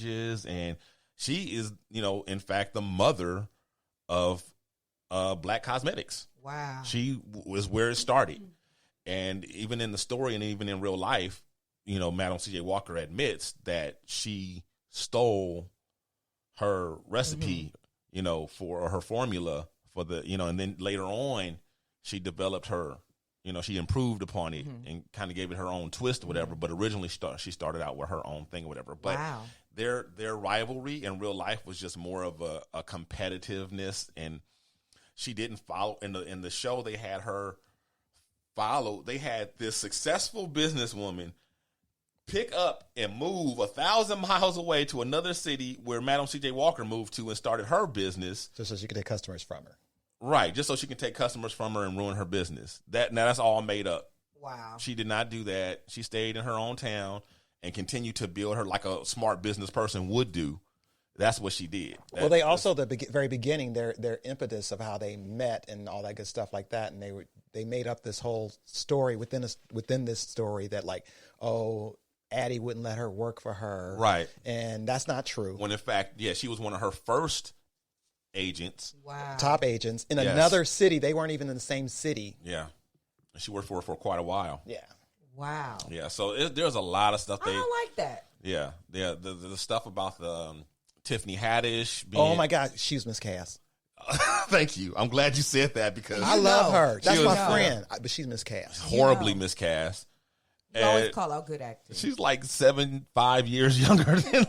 and she is, in fact, the mother of Black Cosmetics. Wow. She was where it started. And even in the story and even in real life, Madam C.J. Walker admits that she stole her recipe, for her formula for the, and then later on she developed her, she improved upon it and kind of gave it her own twist or whatever. But originally she started out with her own thing or whatever. But their rivalry in real life was just more of a competitiveness, and she didn't follow in the show. They had her follow. They had this successful businesswoman pick up and move 1,000 miles away to another city where Madam C.J. Walker moved to and started her business. Just so she could take customers from her. Right, just so she can take customers from her and ruin her business. That's all made up. Wow. She did not do that. She stayed in her own town and continued to build her like a smart business person would do. That's what she did. Well, they also, very beginning, their impetus of how they met and all that good stuff like that, and they made up this whole story within this story that, like, Addie wouldn't let her work for her. Right. And that's not true. When in fact, she was one of her first agents. Wow. Top agents in another city. They weren't even in the same city. Yeah. She worked for her for quite a while. Yeah. Wow. Yeah. So there's a lot of stuff. I don't like that. Yeah. Yeah. The stuff about the Tiffany Haddish. Oh my God. She was miscast. Thank you. I'm glad you said that because I love her. That's my friend. But she's miscast. Horribly miscast. You always call out good actors. She's like 5 years younger than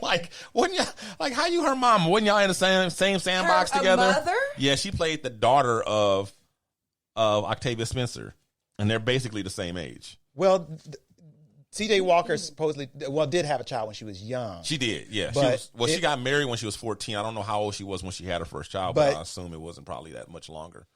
wasn't y'all, how you her mama? Wasn't y'all in the same sandbox together? Mother? Yeah, she played the daughter of Octavia Spencer, and they're basically the same age. Well, C.J. Walker supposedly did have a child when she was young. She did, yeah. But she got married when she was 14. I don't know how old she was when she had her first child, but I assume it wasn't probably that much longer.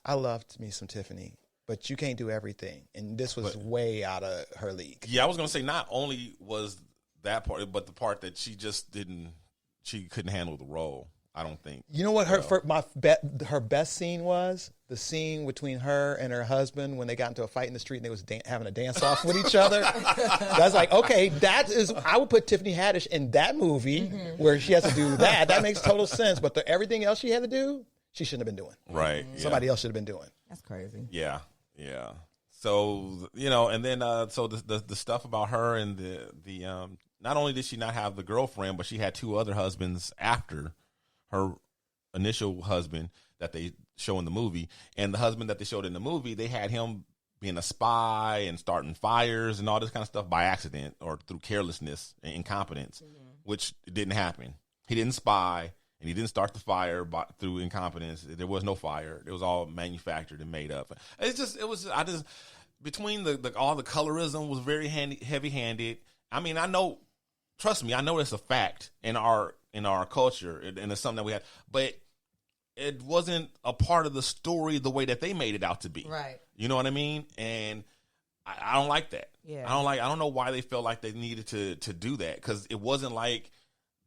I loved me some Tiffany. But you can't do everything. And this was way out of her league. Yeah, I was going to say not only was that part, but the part that she couldn't handle the role, I don't think. You know what her best scene was? The scene between her and her husband when they got into a fight in the street and they was having a dance-off with each other. That's like, okay, I would put Tiffany Haddish in that movie where she has to do that. That makes total sense. But everything else she had to do, she shouldn't have been doing. Right. Somebody else should have been doing. That's crazy. Yeah. Yeah. So, and then so the stuff about her and the not only did she not have the girlfriend, but she had two other husbands after her initial husband that they show in the movie. And the husband that they showed in the movie, they had him being a spy and starting fires and all this kind of stuff by accident or through carelessness and incompetence, which didn't happen. He didn't spy. And he didn't start the fire through incompetence. There was no fire. It was all manufactured and made up. Between all the colorism was very heavy-handed. I mean, trust me, I know it's a fact in our culture, and it's something that we had, but it wasn't a part of the story the way that they made it out to be. Right. You know what I mean? And I don't like that. Yeah. I don't know why they felt like they needed to do that, because it wasn't like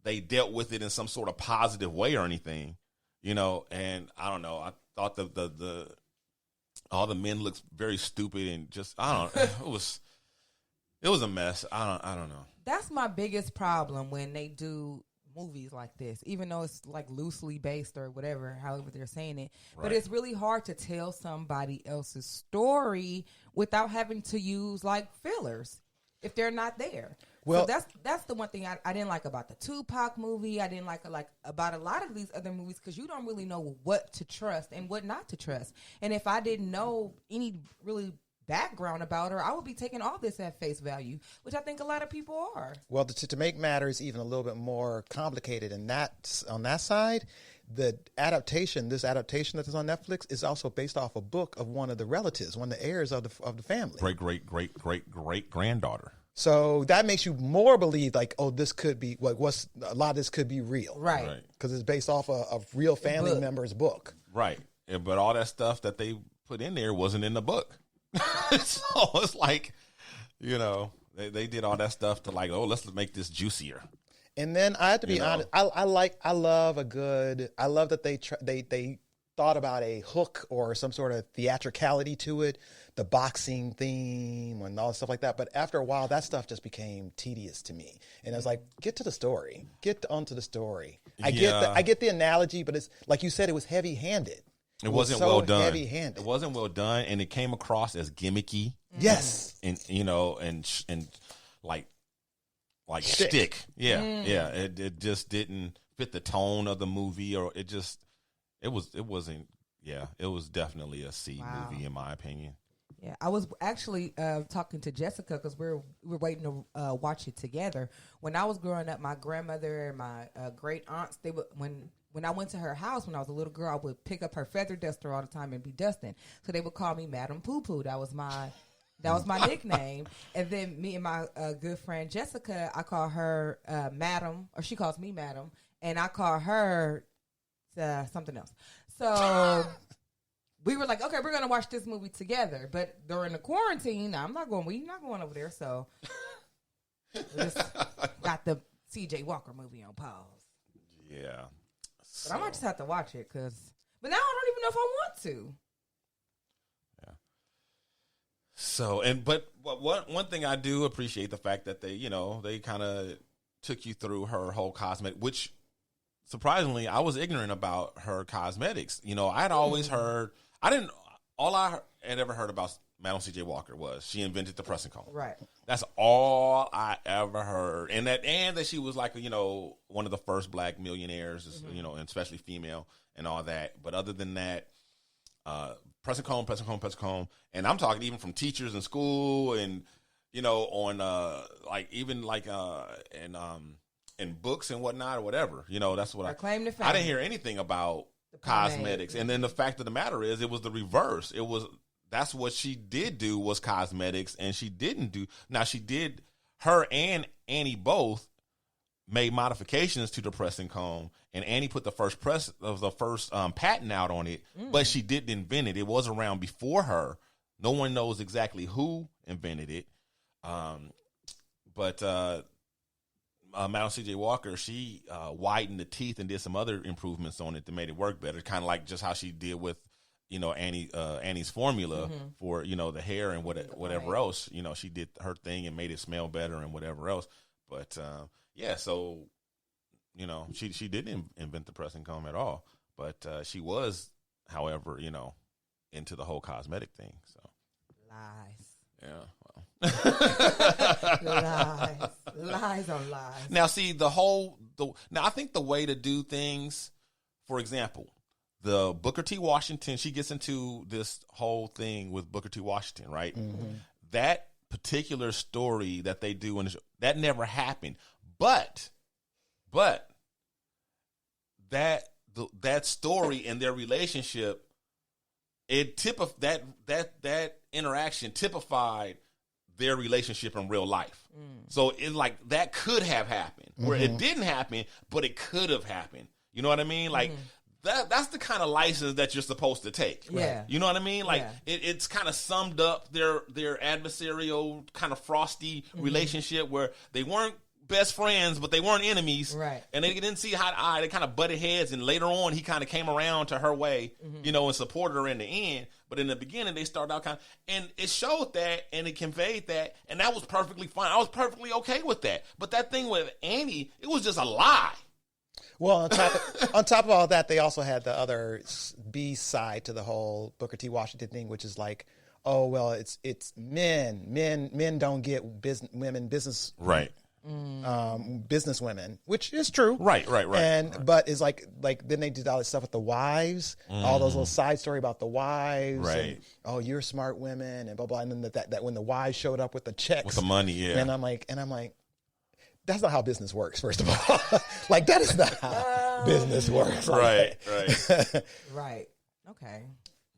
they dealt with it in some sort of positive way or anything, and I don't know. I thought all the men looked very stupid and just, it was a mess. I don't know. That's my biggest problem when they do movies like this, even though it's like loosely based or whatever, however they're saying it. Right. But it's really hard to tell somebody else's story without having to use like fillers if they're not there. Well, so that's the one thing I didn't like about the Tupac movie. I didn't like about a lot of these other movies, because you don't really know what to trust and what not to trust. And if I didn't know any really background about her, I would be taking all this at face value, which I think a lot of people are. Well, to make matters even a little bit more complicated on that side, this adaptation that is on Netflix is also based off a book of one of the relatives, one of the heirs of the family. Great granddaughter. So that makes you more believe, like, oh, this could be a lot of this could be real, right? Because it's based off a real family member's book, right? But all that stuff that they put in there wasn't in the book, so it's like, they did all that stuff to let's make this juicier. And then I have to be honest, I love that they thought about a hook or some sort of theatricality to it, the boxing theme and all that stuff like that. But after a while, that stuff just became tedious to me. And I was like, get to the story. Get onto the story. I get the analogy, but it's like you said, it was heavy-handed. It wasn't so well done. Heavy-handed. It wasn't well done, and it came across as gimmicky. Yes. And like stick. Yeah. Yeah. It just didn't fit the tone of the movie, or it wasn't. Yeah, it was definitely a C movie in my opinion. Yeah, I was actually talking to Jessica because we were waiting to watch it together. When I was growing up, my grandmother and my great aunts, they would when I went to her house when I was a little girl, I would pick up her feather duster all the time and be dusting. So they would call me Madam Poo Poo. That was my nickname. And then me and my good friend Jessica, I call her Madam, or she calls me Madam, and I call her something else. So we were like, okay, we're gonna watch this movie together. But during the quarantine, we're not going over there. So we just got the CJ Walker movie on pause. Yeah. But I might just have to watch it but now I don't even know if I want to. Yeah. So, but one thing I do appreciate the fact that they kind of took you through her whole cosmetic, which surprisingly I was ignorant about her cosmetics. I had always heard, all I had ever heard about Madam C.J. Walker was she invented the pressing comb. Right. That's all I ever heard. And that she was like, one of the first black millionaires, and especially female and all that. But other than that, pressing comb. And I'm talking even from teachers in school and, on in books and whatnot or whatever. That's what claim to fame. I didn't hear anything about cosmetics. And then the fact of the matter is it was the reverse. That's what she did do was cosmetics, and she didn't do. Now her and Annie both made modifications to the pressing comb, and Annie put the first patent out on it, but she didn't invent it. It was around before her. No one knows exactly who invented it. But Madam C.J. Walker, she widened the teeth and did some other improvements on it that made it work better, kind of like just how she did with Annie's formula for, the hair and whatever else, she did her thing and made it smell better and whatever else. But, so, she didn't invent the pressing comb at all, but she was, however, into the whole cosmetic thing. So lies. Yeah. Well. Lies on lies. Now, see, I think the way to do things, for example, the Booker T. Washington, she gets into this whole thing with Booker T. Washington, right? Mm-hmm. That particular story that they do, that never happened. But that story and their relationship, that interaction typified their relationship in real life. So it's like that could have happened, where it didn't happen, but it could have happened. You know what I mean? Like, that's the kind of license that you're supposed to take. Yeah. You know what I mean? Like, it's kind of summed up their adversarial kind of frosty relationship where they weren't best friends, but they weren't enemies. Right. And they didn't see eye to eye. They kind of butted heads, and later on he kind of came around to her way, and supported her in the end. But in the beginning, they started out and it showed that, and it conveyed that, and that was perfectly fine. I was perfectly okay with that. But that thing with Annie, it was just a lie. Well, on top of all that, they also had the other B side to the whole Booker T. Washington thing, which is like, oh well, it's men don't get women business right. Business women, which is true, right. But it's like then they did all this stuff with the wives, all those little side story about the wives, right? And, you're smart women, and blah blah. And then that when the wives showed up with the checks, with the money, yeah. And I'm like, that's not how business works. First of all, like that is not how business works. Right. Right. Okay.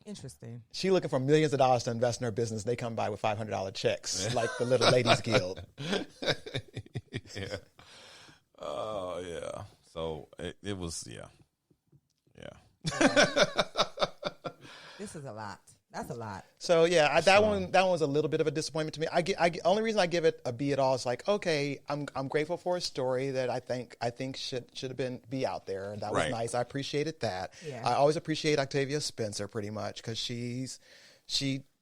Interesting. She looking for millions of dollars to invest in her business. They come by with $500 checks, like the Little Ladies Guild. Yeah. Oh, yeah. So it was, yeah. This is a lot. That's a lot. So yeah, that one was a little bit of a disappointment to me. Only reason I give it a B at all is like, okay, I'm grateful for a story that I think should have be out there. That was nice. I appreciated that. Yeah. I always appreciate Octavia Spencer pretty much because she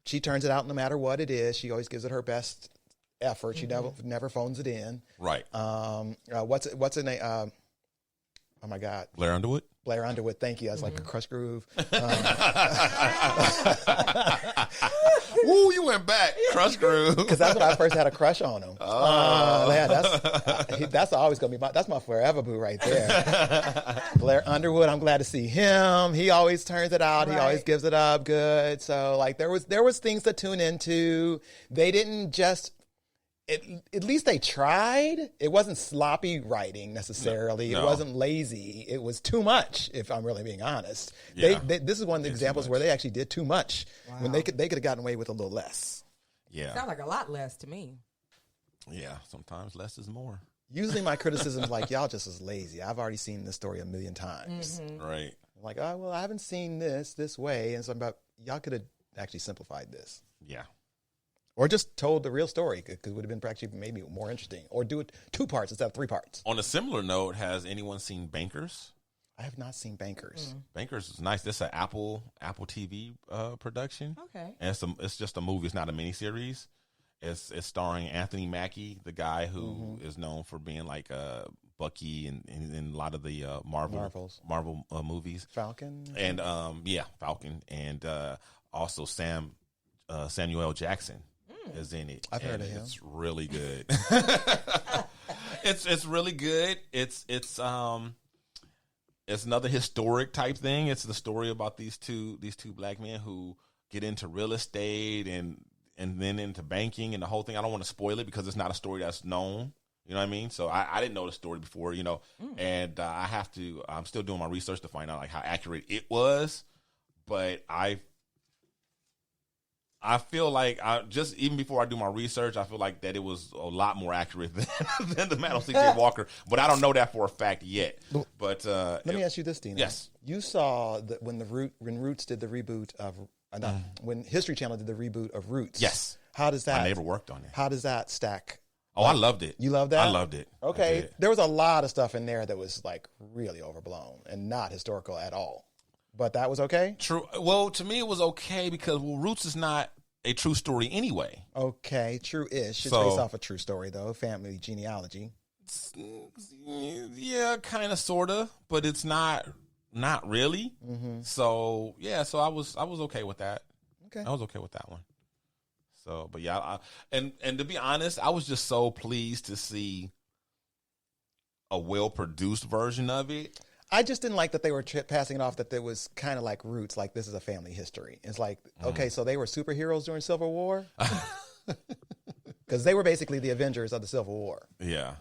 turns it out no matter what it is. She always gives it her best effort. She never phones it in. Right. What's her name? Oh my God. Blair Underwood. Blair Underwood, thank you. I was like a Crush Groove. Ooh, you went back. Crush Groove. Because that's when I first had a crush on him. That's always going to be that's my forever boo right there. Blair Underwood, I'm glad to see him. He always turns it out. He always gives it up good. So like there was things to tune into. They didn't just... At least they tried. It wasn't sloppy writing necessarily. No. It wasn't lazy. It was too much, if I'm really being honest. Yeah. This is one of the examples where they actually did too much when they could have gotten away with a little less. Yeah. Sounds like a lot less to me. Yeah, sometimes less is more. Usually my criticism is like, y'all just as lazy. I've already seen this story a million times. Mm-hmm. Right. I'm like, oh, well, I haven't seen this way. And so y'all could have actually simplified this. Yeah. Or just told the real story, because it would have been actually maybe more interesting. Or do it 2 parts instead of 3 parts. On a similar note, has anyone seen Bankers? I have not seen Bankers. Bankers is nice. This is an Apple TV production. Okay. And it's just a movie. It's not a miniseries. It's starring Anthony Mackie, the guy who is known for being like Bucky in a lot of the Marvel movies. Falcon. And Falcon, and also Samuel Jackson is in it. I've heard of him. It's really good. It's really good. It's another historic type thing. It's the story about these two black men who get into real estate and then into banking and the whole thing. I don't want to spoil it because it's not a story that's known. You know what I mean? So I didn't know the story before, and I'm still doing my research to find out like how accurate it was. But I feel like even before I do my research, I feel like that it was a lot more accurate than the Madam C.J. Walker. But I don't know that for a fact yet. But let me ask you this, Dino. Yes. You saw that when Roots did the reboot of when History Channel did the reboot of Roots. Yes. How does that? My neighbor worked on it. How does that stack? Oh, I loved it. You loved that? I loved it. Okay. There was a lot of stuff in there that was like really overblown and not historical at all. But that was okay? True. Well, to me, it was okay because Roots is not a true story anyway. Okay, true-ish. It's based off a true story, though. Family genealogy. Yeah, kind of, sort of, but it's not really. So yeah, so I was okay with that. Okay, I was okay with that one. So, but yeah, and to be honest, I was just so pleased to see a well-produced version of it. I just didn't like that they were passing it off that there was kind of like Roots, like this is a family history. It's like, okay, so they were superheroes during Civil War? Because they were basically the Avengers of the Civil War. Yeah.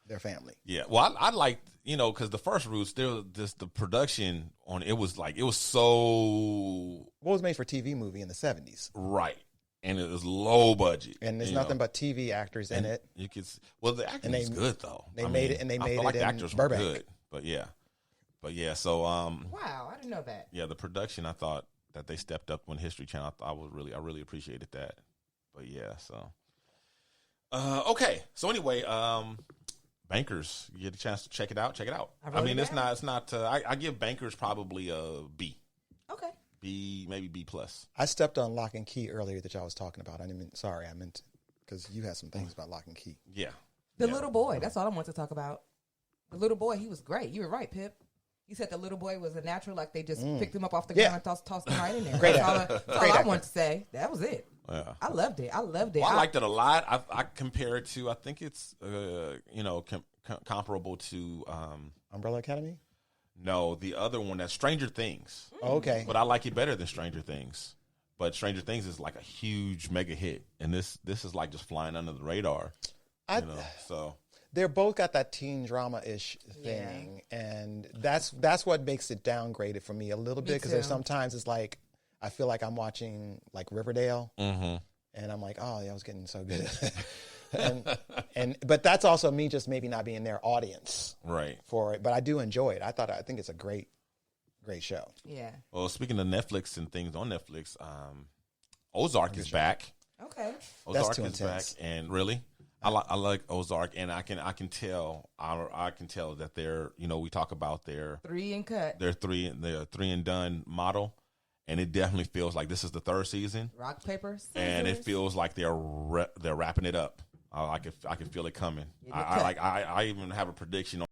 Their family. Yeah. Well, I liked, because the first Roots, there was just the production on it was so... What was made for TV movie in the 70s. Right. And it was low budget. And there's nothing but TV actors in it. You could, the acting was good, though. They made it in the actors Burbank. Were good, But yeah, so wow, I didn't know that. Yeah, the production, I thought that they stepped up on History Channel. I really appreciated that. But yeah, so okay. So anyway, Bankers, you get a chance to check it out. I mean, it's not. I give Bankers probably a B. Okay. B, maybe B plus. I stepped on Lock and Key earlier that y'all was talking about. I meant because you had some things about Lock and Key. Yeah. The little boy. That's all I want to talk about. The little boy, he was great. You were right, Pip. You said the little boy was a natural, like they just picked him up off the ground and tossed him right in there. Great That's all I wanted to say. That was it. Yeah. I loved it. Well, I liked it a lot. I compare it to, I think it's, comparable to... Umbrella Academy? No, the other one, that's Stranger Things. Oh, okay. But I like it better than Stranger Things. But Stranger Things is like a huge mega hit. And this is like just flying under the radar. So... They're both got that teen drama-ish thing, and that's what makes it downgraded for me a little bit, because there's sometimes it's like I feel like I'm watching like Riverdale, and I'm like, oh yeah, I was getting so good, but that's also me just maybe not being their audience right for it, but I do enjoy it. I think it's a great Great show. Yeah. Well, speaking of Netflix and things on Netflix, Ozark is back. Okay. That's Ozark too is intense. back, and really, I like Ozark, and I can tell that they're, we talk about their 3 and cut. their three and done model, and it definitely feels like this is the third season. Rock, paper, scissors. And it feels like they're wrapping it up. I can feel it coming. I even have a prediction